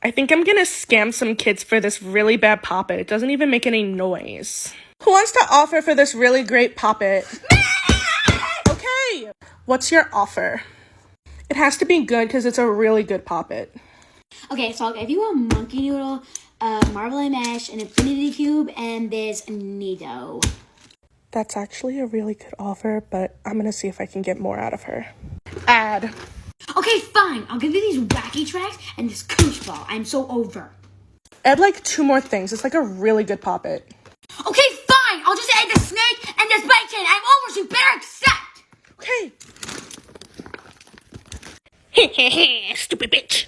I think I'm gonna scam some kids for this really bad poppet. It doesn't even make any noise. Who wants to offer for this really great poppet? Okay, what's your offer? It has to be good because it's a really good poppet. Okay, so I'll give you a monkey noodle, a marble and mash, an infinity cube, and this Nido. That's actually a really good offer, but I'm gonna see if I can get more out of her. Add. Okay, fine. I'll give you these wacky tracks and this koosh ball. I'm so over. Add like 2 more things. It's like a really good poppet. Okay, fine. I'll just add the snake and this bacon. I'm over, so you better accept. Okay. Stupid bitch.